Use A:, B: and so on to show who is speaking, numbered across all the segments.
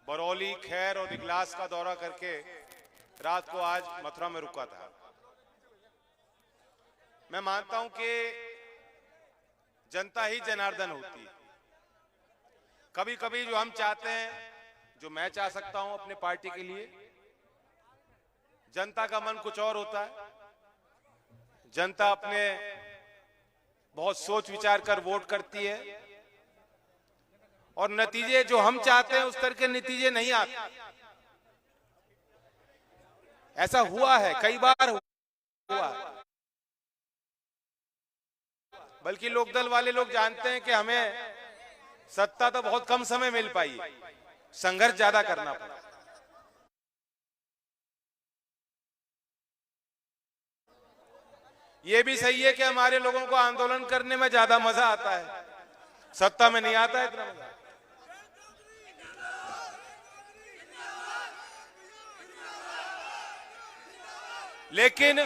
A: बरौली, खैर और इगलास का दौरा करके रात को आज मथुरा में रुका था। मैं मानता हूं कि जनता ही जनार्दन होती है। कभी कभी जो हम चाहते हैं, जो मैं चाह सकता हूं अपने पार्टी के लिए, जनता का मन कुछ और होता है। जनता अपने बहुत सोच विचार कर वोट करती है और नतीजे जो हम चाहते हैं उस तरह के नतीजे नहीं आते। ऐसा हुआ है, कई बार हुआ है। बल्कि लोकदल वाले लोग जानते हैं कि हमें सत्ता तो बहुत कम समय मिल पाई, संघर्ष ज्यादा करना पड़ा। ये भी सही है कि हमारे लोगों को आंदोलन करने में ज्यादा मजा आता है, सत्ता में नहीं आता है इतना मजा। लेकिन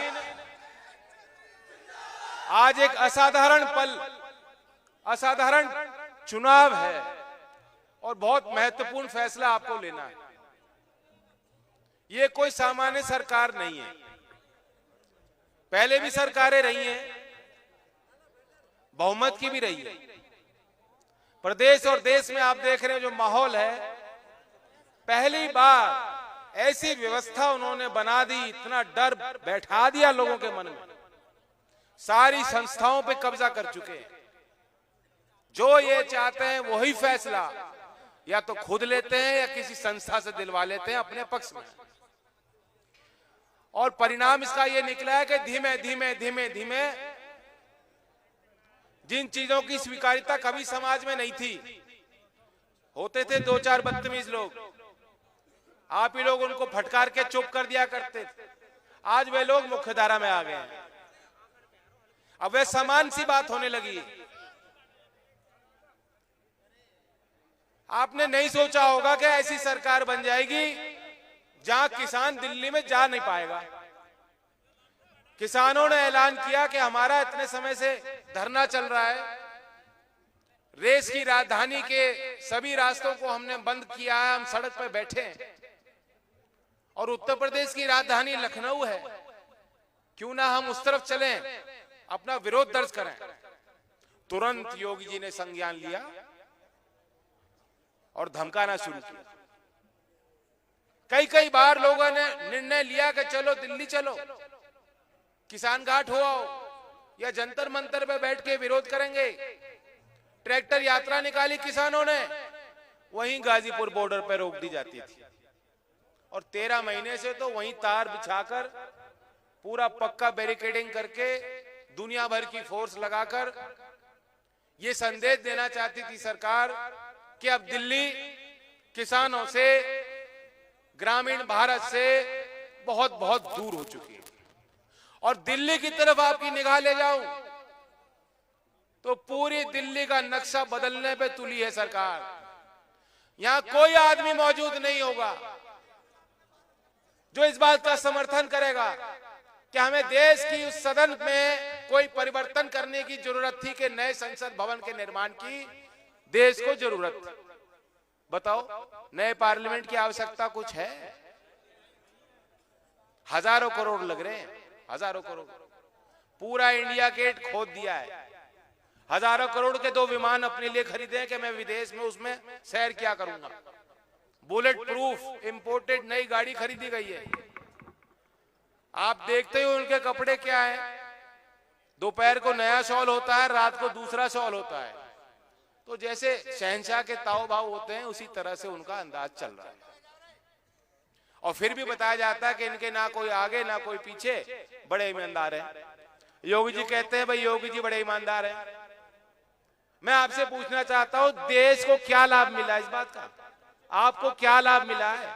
A: आज एक असाधारण पल, असाधारण चुनाव है और बहुत महत्वपूर्ण फैसला आपको लेना है। ये कोई सामान्य सरकार नहीं है। पहले भी सरकारें रही हैं, बहुमत की भी रही है। प्रदेश और देश में आप देख रहे हैं जो माहौल है, पहली बार ऐसी व्यवस्था उन्होंने बना दी, इतना डर बैठा दिया लोगों के मन में। सारी संस्थाओं पे कब्जा कर चुके हैं। जो ये चाहते हैं वही फैसला या तो खुद लेते हैं या किसी संस्था से दिलवा लेते हैं अपने पक्ष में। और परिणाम इसका ये निकला है कि धीमे धीमे धीमे धीमे जिन चीजों की स्वीकार्यता कभी समाज में नहीं थी, होते थे दो चार बदतमीज लोग, आप ही लोग उनको फटकार के चुप कर दिया करते थे। आज वे लोग मुख्यधारा में आ गए हैं। अब वे समान सी बात होने लगी। आपने नहीं सोचा होगा कि ऐसी सरकार बन जाएगी जहां किसान दिल्ली में जा नहीं पाएगा। किसानों ने ऐलान किया कि हमारा इतने समय से धरना चल रहा है, देश की राजधानी के सभी रास्तों को हमने बंद किया है, हम सड़क पर बैठे हैं। और उत्तर प्रदेश की राजधानी लखनऊ है, क्यों ना हम उस तरफ चलें, अपना विरोध दर्ज करें। तुरंत योगी जी ने संज्ञान लिया और धमकाना शुरू किया। कई कई बार लोगों ने निर्णय लिया कि चलो दिल्ली चलो, किसान घाट हो आओ, या जंतर मंतर पे बैठ के विरोध करेंगे। ट्रैक्टर यात्रा निकाली किसानों ने, वहीं गाजीपुर बॉर्डर पर रोक दी जाती थी। और 13 महीने से तो वहीं तार बिछाकर पूरा पक्का बैरिकेडिंग करके दुनिया भर की फोर्स लगाकर ये संदेश देना चाहती थी सरकार कि अब दिल्ली किसानों से, ग्रामीण भारत से बहुत बहुत दूर हो चुकी है। और दिल्ली की तरफ आपकी निगाह ले जाऊं तो पूरी दिल्ली का नक्शा बदलने पे तुली है सरकार। यहां कोई आदमी मौजूद नहीं होगा जो इस बात का समर्थन करेगा कि हमें देश की उस सदन में कोई परिवर्तन करने की जरूरत थी, कि नए संसद भवन के निर्माण की देश को जरूरत थी। बताओ, नए पार्लियामेंट की आवश्यकता कुछ है? हजारों करोड़ लग रहे हैं, हजारों करोड़। पूरा इंडिया गेट खोद दिया है। हजारों करोड़ के 2 विमान अपने लिए खरीदे कि मैं विदेश में उसमें सैर क्या करूंगा। बुलेट प्रूफ इंपोर्टेड नई गाड़ी खरीदी गई है। आप देखते हो उनके कपड़े क्या है, दोपहर को नया शॉल होता है, रात को दूसरा शॉल होता है। तो जैसे शहंशाह के ताव भाव होते हैं, उसी तरह से उनका अंदाज चल रहा है। और फिर भी बताया जाता है कि इनके ना कोई आगे ना कोई पीछे, बड़े ईमानदार हैं। योगी जी कहते हैं भाई योगी जी बड़े ईमानदार हैं। मैं आपसे पूछना चाहता हूं, देश को क्या लाभ मिला इस बात का? आपको क्या लाभ मिला है?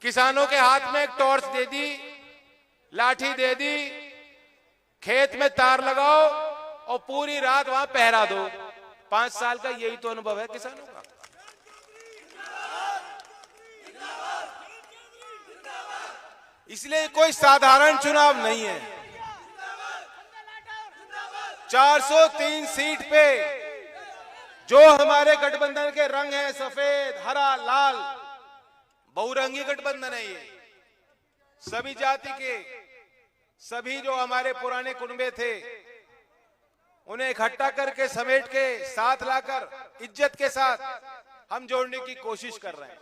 A: किसानों के हाथ में एक टॉर्च दे दी, लाठी दे दी, खेत में तार लगाओ और पूरी रात वहां पहरा दो। 5 साल का यही तो अनुभव है किसानों का। इसलिए कोई साधारण चुनाव नहीं है। 403 सीट पे जो हमारे गठबंधन के रंग हैं, सफेद, हरा, लाल, बहुरंगी गठबंधन है ये। सभी जाति के, सभी जो हमारे पुराने कुनबे थे उन्हें इकट्ठा करके, समेट के, साथ लाकर इज्जत के साथ हम जोड़ने की कोशिश कर रहे हैं।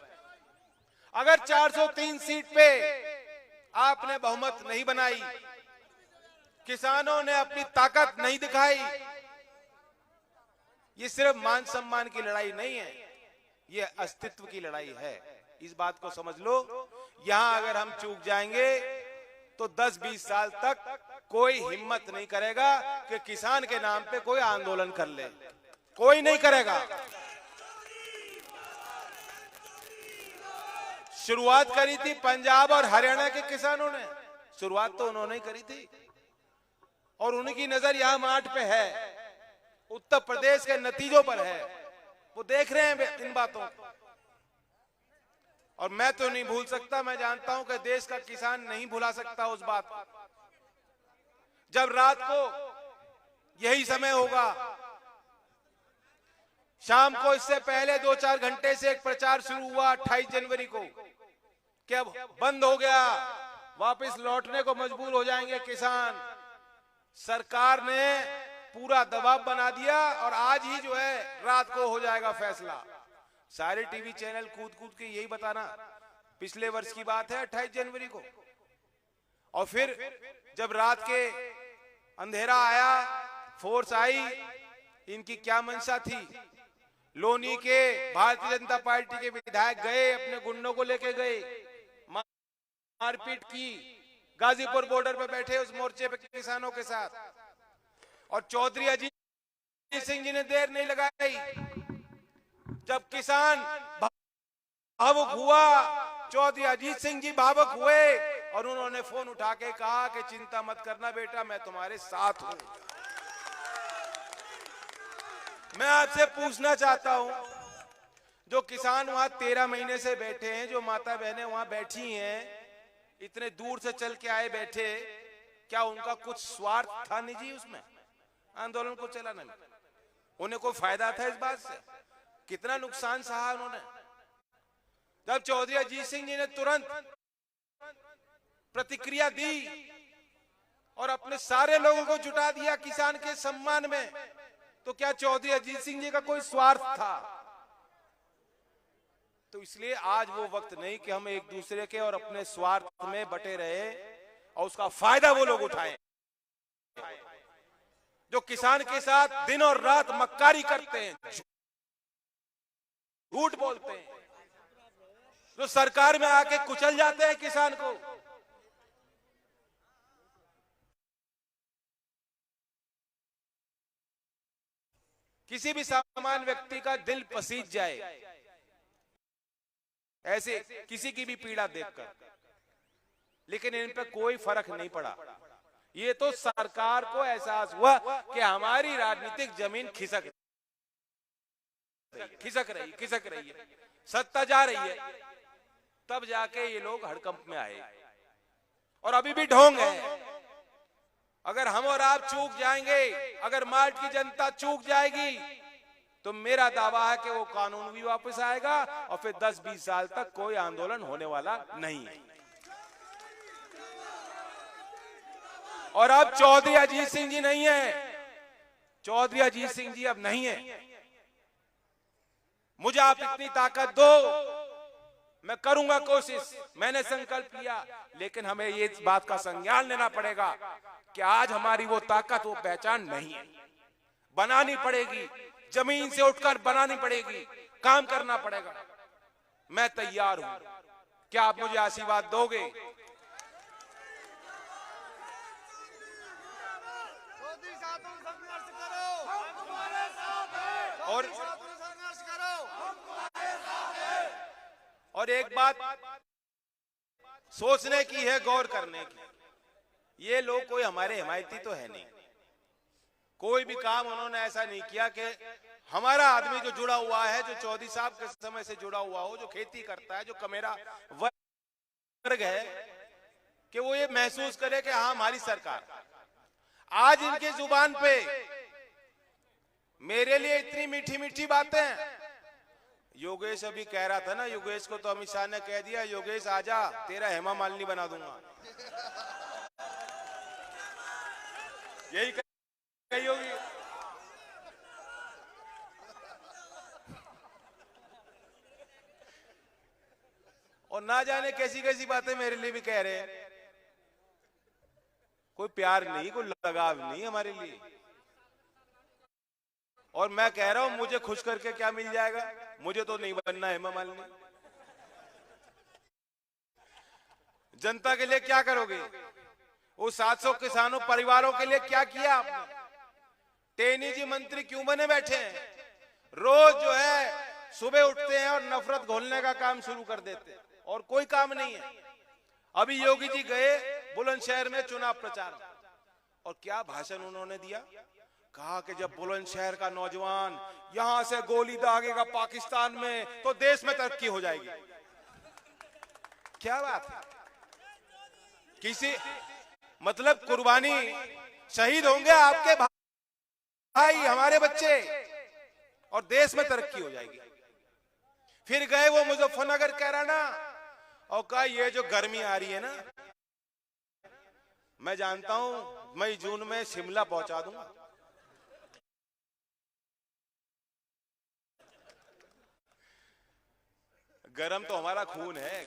A: अगर 403 सीट पे आपने बहुमत नहीं बनाई, किसानों ने अपनी ताकत नहीं दिखाई, ये सिर्फ मान सम्मान की लड़ाई नहीं है, ये अस्तित्व की लड़ाई है। इस बात को समझ लो। यहां अगर हम चूक जाएंगे तो 10-20 साल तक कोई हिम्मत नहीं करेगा कि किसान के नाम पे कोई आंदोलन कर ले, कोई नहीं करेगा। शुरुआत करी थी पंजाब और हरियाणा के किसानों ने, शुरुआत तो उन्होंने ही करी थी और उनकी नजर यहां माठ पे है, उत्तर प्रदेश के नतीजों पर है। वो देख रहे हैं इन बातों को और मैं तो नहीं भूल सकता। मैं जानता हूं कि देश का किसान नहीं भुला सकता उस बात को। जब रात को यही समय होगा, शाम को इससे पहले 2-4 घंटे से एक प्रचार शुरू हुआ 28 जनवरी को कि अब बंद हो गया, वापस लौटने को मजबूर हो जाएंगे किसान। सरकार ने पूरा दबाव बना दिया और आज ही जो है रात को हो जाएगा फैसला। सारे टीवी चैनल कूद कूद के यही बताना। पिछले वर्ष की बात है 28 जनवरी को। और फिर जब रात के अंधेरा आया, फोर्स आई, इनकी क्या मंशा थी? लोनी के भारतीय जनता पार्टी के विधायक गए, अपने गुंडों को लेके गए, मारपीट की, गाजीपुर बॉर्डर पे बैठे उस मोर्चे पे किसानों के साथ। और चौधरी अजीत सिंह जी ने देर नहीं लगाई। जब किसान भावुक हुआ, चौधरी अजीत सिंह जी भावुक हुए और उन्होंने फोन उठा के कहा कि चिंता मत करना बेटा, मैं तुम्हारे साथ हूं। मैं आपसे पूछना चाहता हूं, जो किसान वहां 13 महीने से बैठे हैं, जो माता बहनें वहां बैठी हैं, इतने दूर से चल के आए बैठे, क्या उनका कुछ स्वार्थ था निजी उसमें आंदोलन को चलाने में? उन्हें कोई फायदा था इस बात से? कितना नुकसान सहा उन्होंने। जब चौधरी अजीत सिंह जी ने तुरंत प्रतिक्रिया दी और अपने सारे लोगों को जुटा दिया किसान के सम्मान में, तो क्या चौधरी अजीत सिंह जी का कोई स्वार्थ था? तो इसलिए आज वो वक्त नहीं कि हम एक दूसरे के और अपने स्वार्थ में बटे रहे और उसका फायदा वो लोग उठाएं जो किसान के साथ दिन और रात मक्कारी करते हैं, झूठ बोलते हैं, जो सरकार में आके कुचल जाते हैं किसान को। किसी भी सामान्य व्यक्ति का दिल पसीज जाए ऐसे किसी की भी पीड़ा देखकर, लेकिन इन पर कोई फर्क नहीं पड़ा। ये तो सरकार को एहसास हुआ कि हमारी राजनीतिक जमीन खिसक रही है, सत्ता जा रही है, तब जाके ये लोग हड़कंप में आए और अभी भी ढोंग है। अगर हम और आप चूक जाएंगे, अगर मार्च की जनता चूक जाएगी, तो मेरा दावा है कि वो कानून भी वापस आएगा और फिर 10-20 साल तक कोई आंदोलन होने वाला नहीं है। और अब चौधरी अजीत सिंह जी नहीं है, चौधरी अजीत सिंह जी अब नहीं है। मुझे आप इतनी ताकत दो, मैं करूंगा कोशिश, मैंने संकल्प लिया, लेकिन हमें ये बात का संज्ञान लेना पड़ेगा कि आज हमारी वो ताकत, वो पहचान नहीं है। बनानी पड़ेगी, जमीन से उठकर बनानी पड़ेगी, काम करना पड़ेगा। मैं तैयार हूं, क्या आप मुझे आशीर्वाद दोगे? और एक बात सोचने की है, गौर करने की, ये लोग कोई हमारे हिमायती तो है नहीं। कोई भी काम उन्होंने ऐसा नहीं किया कि हमारा आदमी जो जुड़ा हुआ है, जो चौधरी साहब के समय से जुड़ा हुआ हो, जो खेती करता है, जो कमेरा वर्ग है, कि वो ये महसूस करे कि हाँ हमारी सरकार। आज इनकी जुबान पे मेरे लिए इतनी मीठी मीठी बातें, योगेश अभी कह रहा था ना, योगेश को तो अमित शाह ने कह दिया, योगेश आजा तेरा हेमा मालिनी बना दूंगा। यही कही होगी। और ना जाने कैसी कैसी बातें मेरे लिए भी कह रहे हैं। कोई प्यार नहीं, कोई लगाव नहीं हमारे लिए। और मैं कह रहा हूं मुझे खुश करके क्या मिल जाएगा, मुझे तो नहीं बनना है हेमा मालिनी। जनता के लिए क्या करोगे? वो 700 किसानों परिवारों के लिए क्या किया आपने? टेनी जी मंत्री क्यों बने बैठे हैं? रोज जो है सुबह उठते हैं और नफरत घोलने का काम शुरू कर देते हैं, और कोई काम नहीं है। अभी योगी जी गए बुलंदशहर में चुनाव प्रचार, और क्या भाषण उन्होंने दिया। कहा कि जब बुलंदशहर का नौजवान यहां से गोली दागेगा पाकिस्तान में तो देश में तरक्की हो जाएगी। क्या बात है? किसी मतलब कुर्बानी, शहीद होंगे आपके भाई, हमारे बच्चे, और देश में तरक्की हो जाएगी। फिर गए वो मुजफ्फरनगर कैराना, और कहा ये जो गर्मी आ रही है ना, मैं जानता हूं मई जून में शिमला पहुंचा दूंगा। गरम तो हमारा खून है,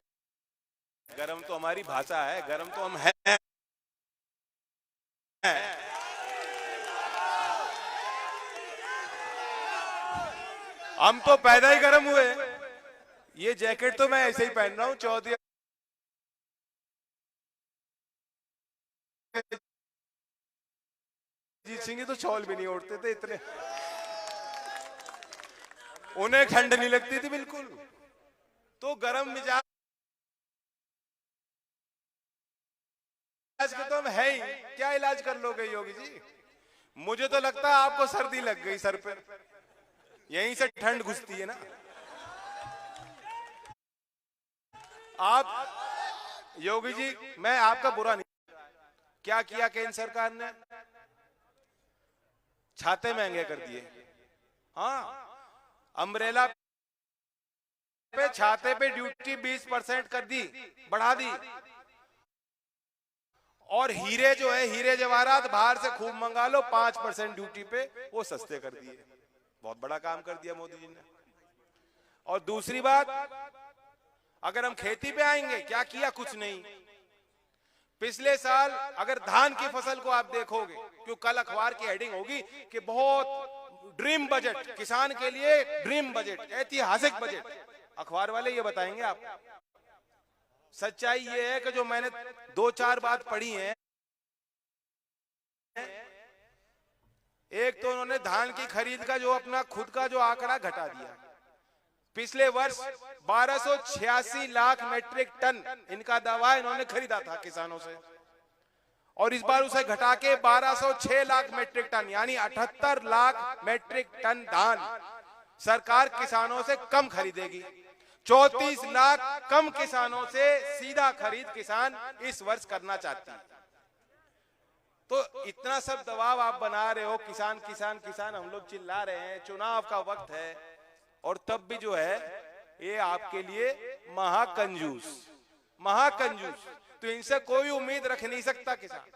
A: गरम तो हमारी भाषा है, गरम तो हम हैं। हम तो पैदा ही गरम हुए। ये जैकेट तो मैं ऐसे ही पहन रहा हूं। चौधरी अजीत सिंह तो शॉल भी नहीं ओढ़ते थे इतने, उन्हें ठंड नहीं लगती थी बिल्कुल। तो गरम मिजाज के तो हम है ही। क्या इलाज कर लोगे योगी जी? मुझे तो लगता है आपको सर्दी लग गई सर पे, यहीं से ठंड घुसती है ना। आप योगी जी, मैं आपका बुरा नहीं, क्या किया केंद्र सरकार ने? छाते महंगे कर दिए। हाँ, अम्ब्रेला पे, छाते पे ड्यूटी 20% कर दी, बढ़ा दी। और हीरे जो है, हीरे जवाहरात बाहर से खूब मंगा लो, 5% ड्यूटी पे वो सस्ते कर दिए। बहुत बड़ा काम कर दिया मोदी जी ने। और दूसरी बात, अगर हम खेती पे आएंगे, क्या किया? कुछ नहीं। पिछले साल अगर धान की फसल को आप देखोगे, क्यों कल अखबार की हेडिंग होगी कि बहुत ड्रीम बजट, किसान के लिए ड्रीम बजट, ऐतिहासिक बजट, अखबार वाले ये बताएंगे आप। सच्चाई ये है कि जो मैंने 2-4 बात पढ़ी है, एक तो उन्होंने धान की खरीद का जो अपना खुद का जो आंकड़ा घटा दिया। पिछले वर्ष 1286 लाख मेट्रिक टन इनका दावा इन्होंने खरीदा था किसानों से, और इस बार उसे घटा के 1206 लाख मेट्रिक टन, यानी 78 लाख मेट्रिक टन धान सरकार किसानों से कम खरीदेगी। 34 लाख कम किसानों से सीधा खरीद किसान इस वर्ष करना चाहती है। तो इतना सब दबाव आप बना रहे हो, किसान किसान किसान, हम लोग चिल्ला रहे हैं, चुनाव का वक्त है, और तब भी जो है ये आपके लिए महाकंजूस, महाकंजूस। तो इनसे कोई उम्मीद रख नहीं सकता किसान।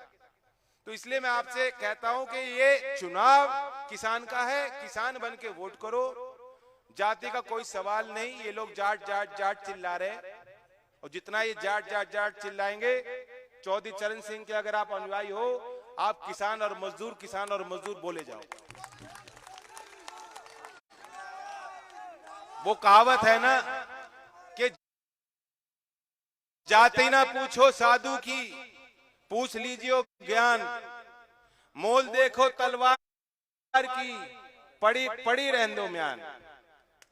A: तो इसलिए मैं आपसे कहता हूं कि ये चुनाव किसान का है, किसान बन के वोट करो। जाति का कोई सवाल नहीं। ये लोग जाट जाट जाट चिल्ला रहे हैं, और जितना ये जाट जाट जाट चिल्लाएंगे, चौधरी चरण सिंह के अगर आप अनुयायी हो, आप किसान और मजदूर बोले जाओ। वो कहावत है ना कि जाति ना पूछो साधु की, पूछ लीजिए ज्ञान, मोल देखो तलवार की, पड़ी पड़ी रहने दो म्यान।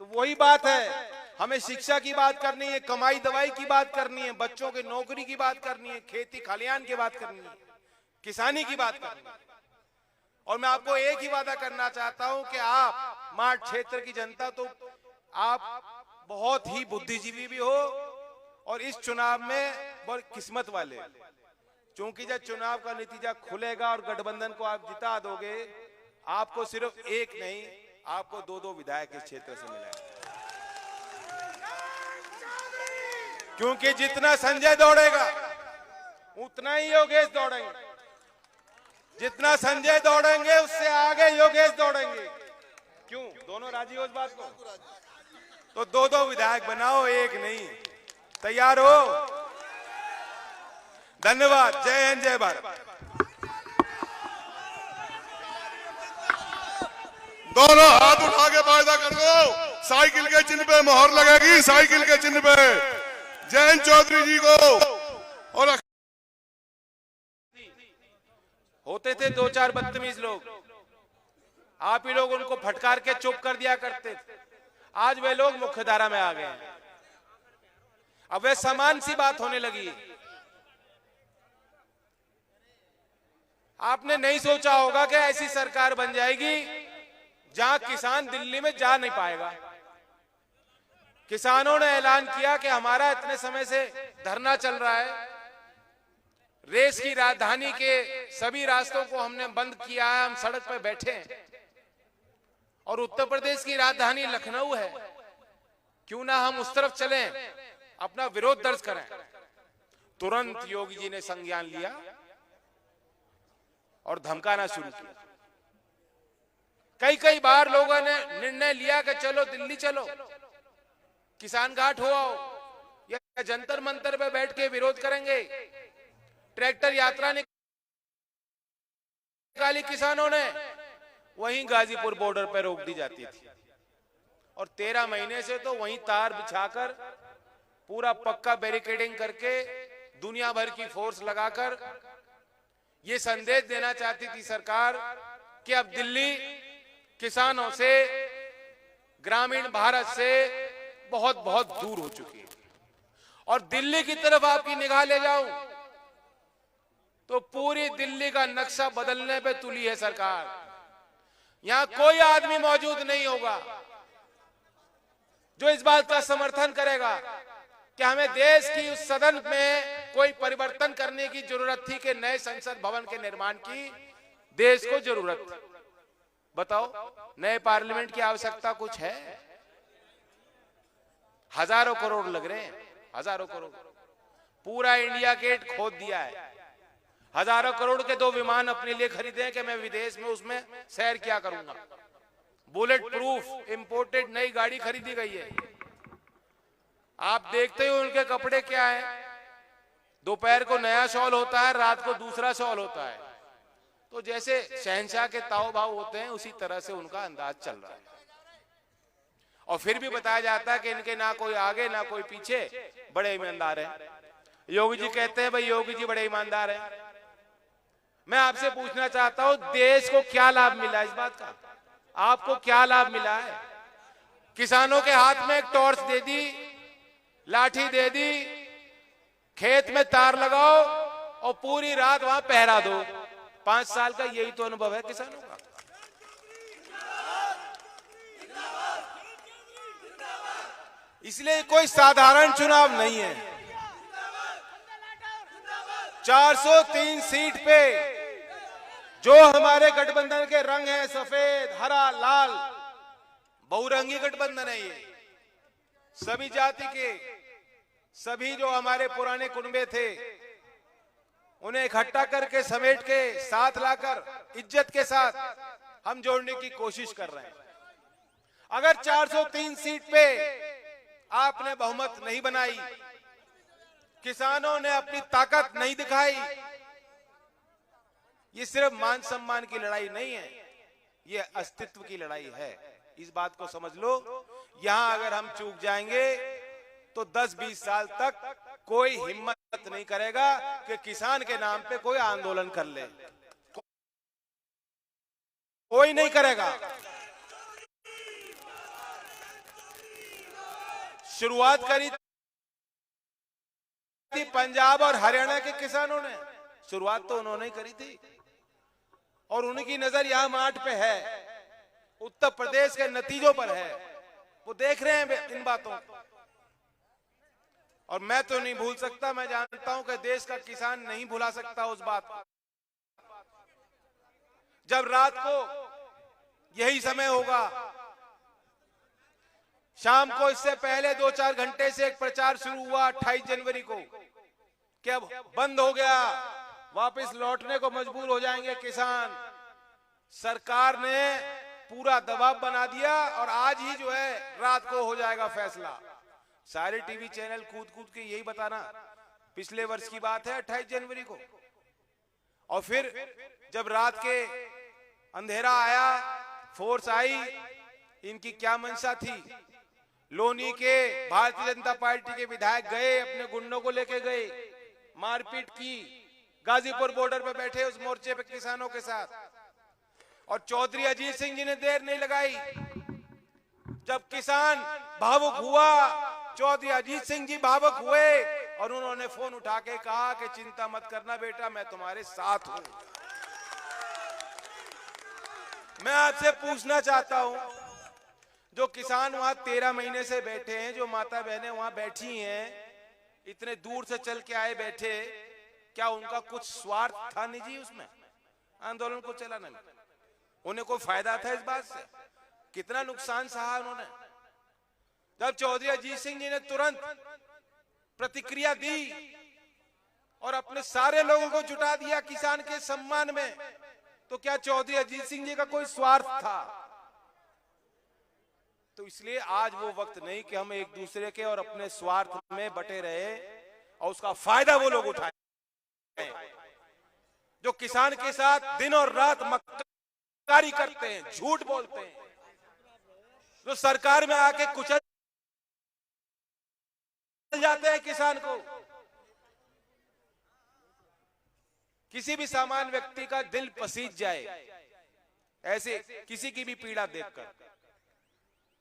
A: तो वही बात है, हमें शिक्षा की बात करनी है, कमाई दवाई की बात करनी है, बच्चों के नौकरी की बात करनी है, खेती खलियान की बात करनी है, किसानी की बात करनी है। और मैं आपको एक ही वादा करना चाहता हूं कि आप माठ क्षेत्र की जनता, तो आप बहुत ही बुद्धिजीवी भी हो, और इस चुनाव में बहुत किस्मत वाले। क्योंकि जब चुनाव का नतीजा खुलेगा और गठबंधन को आप जिता दोगे, आपको सिर्फ एक नहीं, आपको 2-2 विधायक इस क्षेत्र से मिलेंगे। क्योंकि जितना संजय दौड़ेगा उतना ही योगेश दौड़ेंगे, जितना संजय दौड़ेंगे उससे आगे योगेश दौड़ेंगे। क्यों? दोनों राजी हो इस बात को? तो दो दो विधायक बनाओ, एक नहीं। तैयार हो? धन्यवाद। जय हिंद, जय भारत।
B: दोनों हाथ उठा के वायदा कर दो, साइकिल के चिन्ह पे मोहर लगेगी, साइकिल के चिन्ह पे जयंत चौधरी जी को। और
A: होते थे दो चार बदतमीज लोग, आप ही लोग उनको फटकार के चुप कर दिया करते थे। आज वे लोग मुख्यधारा में आ गए हैं। अब वे समान सी बात होने लगी। आपने नहीं सोचा होगा कि ऐसी सरकार बन जाएगी जहां किसान दिल्ली में जा नहीं पाएगा। किसानों ने ऐलान किया कि हमारा इतने समय से धरना चल रहा है, देश की राजधानी के सभी रास्तों को हमने बंद किया है, हम सड़क पर बैठे हैं। और उत्तर प्रदेश की राजधानी लखनऊ है, क्यों ना हम उस तरफ चलें, अपना विरोध दर्ज करें। तुरंत योगी जी ने संज्ञान लिया और धमकाना शुरू किया। कई बार लोगों ने निर्णय लिया कि चलो दिल्ली चलो, किसान घाट हो आओ, या जंतर मंतर पे बैठ के विरोध करेंगे। ट्रैक्टर यात्रा निकाली किसानों ने, वहीं गाजीपुर बॉर्डर पर रोक दी जाती थी। और 13 महीने से तो वहीं तार बिछाकर पूरा पक्का बैरिकेडिंग करके दुनिया भर की फोर्स लगाकर ये संदेश देना चाहती थी सरकार कि अब दिल्ली किसानों से, ग्रामीण भारत से बहुत बहुत दूर हो चुकी है। और दिल्ली की तरफ आपकी निगाह ले जाऊं तो पूरी दिल्ली का नक्शा बदलने पे तुली है सरकार। यहां कोई आदमी मौजूद नहीं होगा जो इस बात का समर्थन करेगा कि हमें देश की उस सदन में कोई परिवर्तन करने की जरूरत थी, कि नए संसद भवन के निर्माण की देश को जरूरत थी। बताओ, नए पार्लियामेंट की आवश्यकता कुछ है? हजारों करोड़ लग रहे हैं, हजारों करोड़। पूरा इंडिया गेट खोद दिया है। हजारों करोड़ के 2 विमान अपने लिए खरीदे कि मैं विदेश में उसमें सैर क्या करूंगा। बुलेट प्रूफ इंपोर्टेड नई गाड़ी खरीदी गई है। आप देखते हो उनके कपड़े क्या है, दोपहर को नया शॉल होता है, रात को दूसरा शॉल होता है। तो जैसे शहंशाह के ताव भाव होते हैं, उसी तरह से उनका अंदाज चल रहा है। और फिर भी बताया जाता है कि इनके ना कोई आगे ना कोई पीछे, बड़े ईमानदार हैं। योगी जी कहते हैं भाई योगी जी बड़े ईमानदार हैं। मैं आपसे पूछना चाहता हूं, देश को क्या लाभ मिला इस बात का? आपको क्या लाभ मिला है? किसानों के हाथ में एक टॉर्च दे दी, लाठी दे दी, खेत में तार लगाओ और पूरी रात वहां पहरा दो। 5 साल का यही तो अनुभव है किसानों का। इसलिए कोई साधारण चुनाव नहीं है। 403 सीट पे जो हमारे गठबंधन के रंग हैं, सफेद, हरा, लाल, बहुरंगी गठबंधन है ये। सभी जाति के, सभी जो हमारे पुराने कुनबे थे, उन्हें इकट्ठा करके, समेट के, साथ लाकर इज्जत के साथ हम जोड़ने की कोशिश कर रहे हैं। अगर 403 सीट पे आपने बहुमत नहीं बनाई, किसानों ने अपनी ताकत नहीं दिखाई, ये सिर्फ मान सम्मान की लड़ाई नहीं है, ये अस्तित्व की लड़ाई है। इस बात को समझ लो। यहां अगर हम चूक जाएंगे तो 10-20 साल तक कोई हिम्मत नहीं करेगा कि किसान के नाम पे कोई आंदोलन कर ले। कोई नहीं करेगा। शुरुआत करी थी पंजाब और हरियाणा के किसानों ने, शुरुआत तो उन्होंने ही करी थी और उनकी नजर यहां माठ पे है, उत्तर प्रदेश के नतीजों पर है। वो देख रहे हैं इन बातों को। और मैं तो नहीं भूल सकता, मैं जानता हूं कि देश का किसान नहीं भुला सकता उस बात को। जब रात को यही समय होगा, शाम को इससे पहले 2-4 घंटे से एक प्रचार शुरू हुआ 28 जनवरी को कि अब बंद हो गया, वापस लौटने को मजबूर हो जाएंगे किसान। सरकार ने पूरा दबाव बना दिया और आज ही जो है रात को हो जाएगा फैसला। सारे टीवी चैनल कूद कूद के यही बताना, पिछले वर्ष की बात है 28 जनवरी को। और फिर जब रात के अंधेरा आया, फोर्स आई, इनकी क्या मंशा थी? लोनी के भारतीय जनता पार्टी के विधायक गए, अपने गुंडों को लेके गए, मारपीट की, गाजीपुर बॉर्डर पे बैठे उस मोर्चे पे किसानों के साथ। और चौधरी अजीत सिंह जी ने देर नहीं लगाई, जब किसान भावुक हुआ, चौधरी अजीत सिंह जी भावुक हुए और उन्होंने फोन उठा के कहा कि चिंता मत करना बेटा, मैं तुम्हारे साथ हूं। मैं आपसे पूछना चाहता हूं, जो किसान वहां 13 महीने से बैठे हैं, जो माता बहनें वहां बैठी हैं, इतने दूर से चल के आए बैठे, क्या उनका कुछ स्वार्थ था निजी उसमें आंदोलन को चलाने में? उन्हें कोई फायदा था इस बात से? कितना नुकसान सहा उन्होंने? जब चौधरी अजीत सिंह जी ने तुरंत प्रतिक्रिया दी और अपने सारे लोगों को जुटा दिया किसान के सम्मान में, तो क्या चौधरी अजीत सिंह जी का कोई स्वार्थ था? तो इसलिए आज वो वक्त नहीं कि हम एक दूसरे के और अपने स्वार्थ में बटे रहे और उसका फायदा वो लोग उठाए जो किसान के साथ दिन और रात मक्कारी करते हैं, झूठ बोलते हैं, जो सरकार में आके कुचल जाते हैं किसान को। किसी भी सामान्य व्यक्ति का दिल पसीज जाए ऐसे किसी की भी पीड़ा देखकर,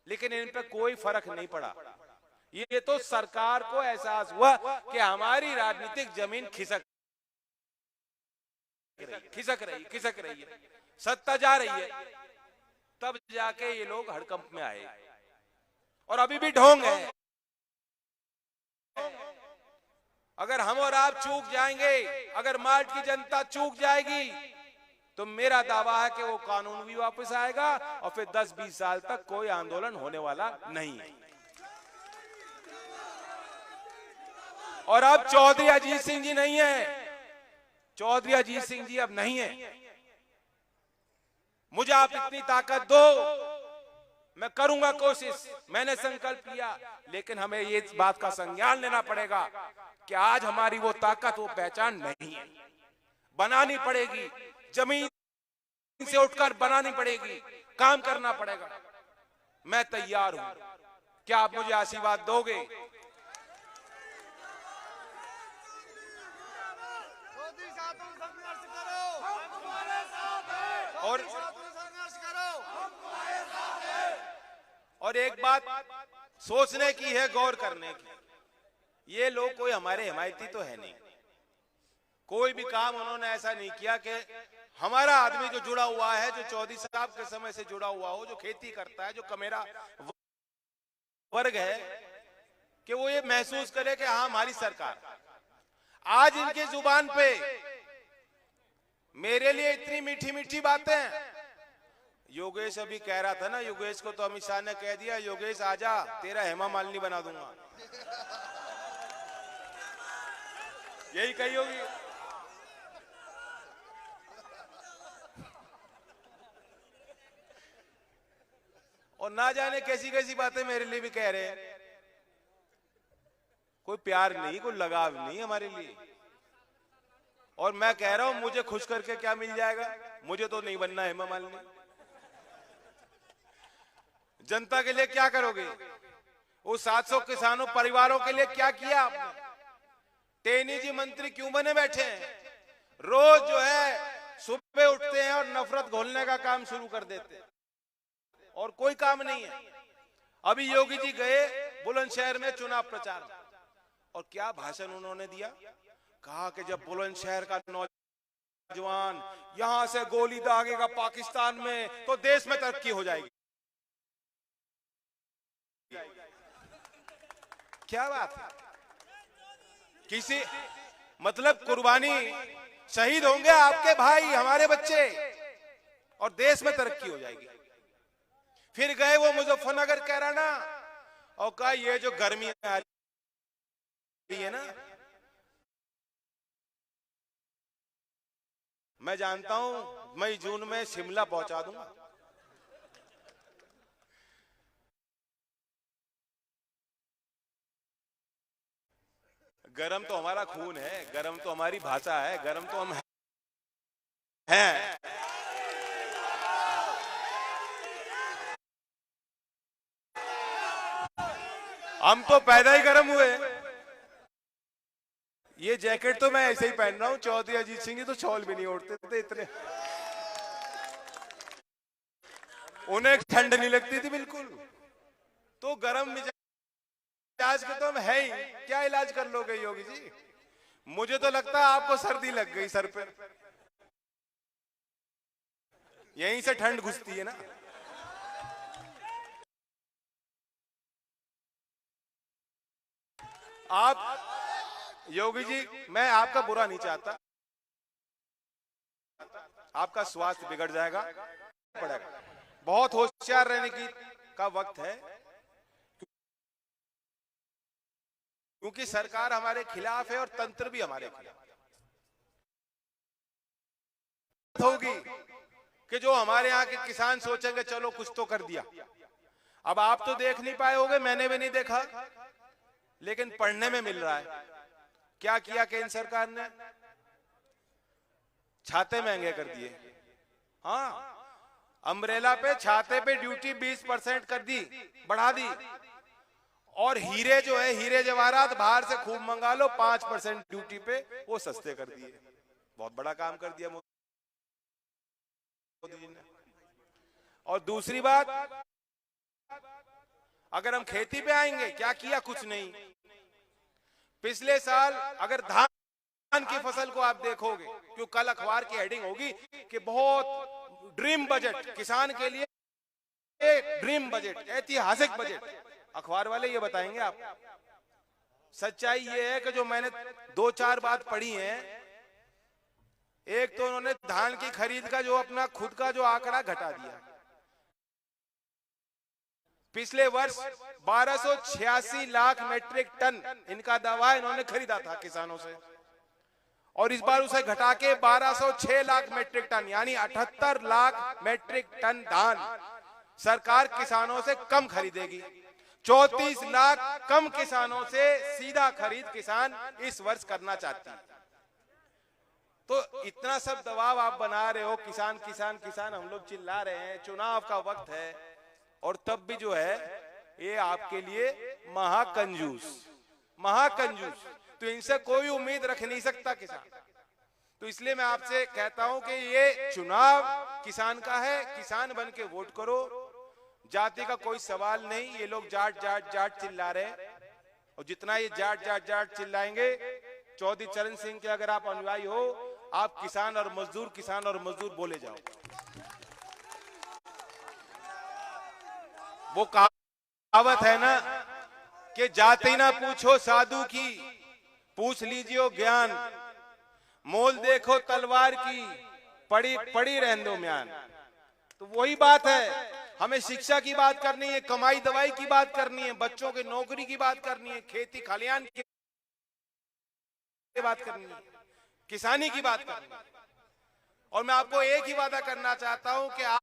A: लेकिन इन पर कोई फर्क नहीं पड़ा। ये तो सरकार को एहसास हुआ कि हमारी राजनीतिक जमीन खिसक रही है, सत्ता जा रही है, तब जाके ये लोग हड़कंप में आए और अभी भी ढोंग है। अगर हम और आप चूक जाएंगे, अगर मार्ट की जनता चूक जाएगी, तो मेरा दावा है कि वो कानून भी वापस आएगा और फिर 10-20 साल तक कोई आंदोलन होने वाला नहीं है। और अब चौधरी अजीत सिंह जी नहीं है, चौधरी अजीत सिंह जी अब नहीं है। मुझे आप इतनी ताकत दो, मैं करूंगा कोशिश, मैंने संकल्प लिया, लेकिन हमें ये बात का संज्ञान लेना पड़ेगा कि आज हमारी वो ताकत, वो पहचान नहीं है। बनानी पड़ेगी, जमीन से उठकर बनानी पड़ेगी, काम करना पड़ेगा। मैं तैयार हूं, क्या आप मुझे आशीर्वाद दोगे? और एक बात सोचने की है, गौर करने की, ये लोग कोई हमारे हिमायती तो है नहीं। कोई भी काम उन्होंने ऐसा नहीं किया कि हमारा आदमी जो जुड़ा हुआ है, जो चौधरी साहब के समय से जुड़ा हुआ हो, जो खेती करता है, जो कमेरा वर्ग है, कि वो ये महसूस करे कि हाँ हमारी सरकार। आज इनकी जुबान पे मेरे लिए इतनी मीठी मीठी बातें। योगेश अभी कह रहा था ना, योगेश को तो अमित शाह ने कह दिया, योगेश आजा, तेरा हेमा मालिनी बना दूंगा। यही कही होगी। और ना जाने कैसी कैसी बातें मेरे लिए भी कह रहे हैं। कोई प्यार नहीं, कोई लगाव नहीं हमारे लिए। और मैं कह रहा हूं, मुझे खुश करके क्या मिल जाएगा? मुझे तो नहीं बनना हेमा मालिनी। जनता के लिए क्या करोगे? वो 700 किसानों परिवारों के लिए क्या किया आपने? टेनी जी मंत्री क्यों बने बैठे हैं? रोज जो है सुबह उठते हैं और नफरत घोलने का काम शुरू कर देते हैं और कोई काम नहीं है। अभी योगी जी गए बुलंदशहर में चुनाव प्रचार, और क्या भाषण उन्होंने दिया? कहा कि जब बुलंदशहर का नौजवान यहां से गोली दागेगा पाकिस्तान में, तो देश में तरक्की हो जाएगी। क्या बात है? किसी मतलब कुर्बानी, शहीद होंगे आपके भाई, हमारे बच्चे, और देश में तरक्की हो जाएगी। फिर गए वो मुजफ्फरनगर कैराना, और कहा ये जो गर्मी आ रही है ना, मैं जानता हूं मई जून में शिमला पहुंचा दूंगा। गरम तो हमारा खून है, गरम तो हमारी भाषा है, गरम तो हम हैं। हम तो पैदा ही गरम हुए। ये जैकेट तो मैं ऐसे ही पहन रहा हूं, चौधरी अजीत सिंह जी तो शॉल भी नहीं ओढ़ते थे इतने, उन्हें ठंड नहीं लगती थी बिल्कुल। तो गरम मिजाज के तो हम है ही, क्या इलाज कर लोगे योगी जी? मुझे तो लगता है आपको सर्दी लग गई सर पे, यहीं से ठंड घुसती है ना। आप योगी जी, मैं आपका बुरा नहीं चाहता, आपका स्वास्थ्य बिगड़ जाएगा, पड़ेगा। बहुत होशियार रहने की का वक्त है, क्योंकि सरकार हमारे खिलाफ है और तंत्र भी हमारे खिलाफ होगी कि जो हमारे यहाँ के किसान सोचेंगे चलो कुछ तो कर दिया। अब आप तो देख नहीं पाए होंगे, मैंने भी नहीं देखा, लेकिन पढ़ने में मिल रहा है। क्या किया केंद्र सरकार ने? छाते महंगे कर दिए। हाँ, अम्ब्रेला पे छाते पे ड्यूटी 20% कर दी, बढ़ा दी। और हीरे जो है, हीरे जवाहरात बाहर से खूब मंगा लो, 5% ड्यूटी पे वो सस्ते कर दिए। बहुत बड़ा काम कर दिया मोदी जी ने। और दूसरी बात, अगर हम खेती पे आएंगे, क्या किया? कुछ नहीं। पिछले साल अगर धान की फसल को आप देखोगे, क्यों कल अखबार की हेडिंग होगी कि बहुत ड्रीम बजट किसान के लिए, ड्रीम बजट, ऐतिहासिक बजट। अखबार वाले ये बताएंगे आप। सच्चाई ये है कि जो मैंने 2-4 बात पढ़ी है, एक तो उन्होंने धान की खरीद का जो अपना खुद का जो आंकड़ा घटा दिया। पिछले वर्ष 1286 लाख मेट्रिक टन इनका दावा इन्होंने खरीदा था किसानों से, और इस बार उसे घटा के 1206 लाख मेट्रिक टन, यानी 78 लाख मेट्रिक टन धान सरकार किसानों से कम खरीदेगी। 34 लाख कम किसानों से सीधा खरीद किसान इस वर्ष करना चाहती है। तो इतना सब दबाव आप बना रहे हो, किसान किसान किसान, हम लोग चिल्ला रहे हैं, चुनाव का वक्त है, और तब भी जो है ये आपके लिए महाकंजूस, महाकंजूस। तो इनसे कोई उम्मीद रख नहीं सकता किसान। तो इसलिए मैं आपसे कहता हूं कि ये चुनाव किसान का है, किसान बन के वोट करो। जाति का कोई सवाल नहीं, ये लोग जाट जाट जाट चिल्ला रहे हैं, और जितना ये जाट जाट जाट चिल्लाएंगे, चौधरी चरण सिंह के अगर आप अनुयायी हो, आप किसान और मजदूर बोले जाओ। वो कहावत है ना कि जाति ना पूछो साधु की, पूछ लीजिए ज्ञान, मोल देखो तलवार की, पड़ी पड़ी रहने दो म्यान। तो वही बात है, हमें शिक्षा की बात करनी है, कमाई दवाई की बात करनी है, बच्चों की नौकरी की बात करनी है, खेती खलियान की बात करनी है, किसानी की बात करनी है। और मैं आपको एक ही वादा करना चाहता हूं कि आप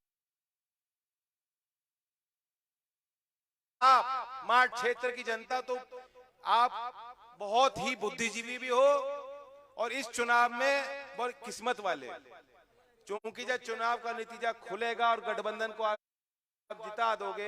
A: माठ क्षेत्र की जनता, तो आप बहुत ही बुद्धिजीवी भी हो, और इस चुनाव में बहुत किस्मत वाले, क्योंकि जब चुनाव का नतीजा खुलेगा और गठबंधन को आप जिता दोगे,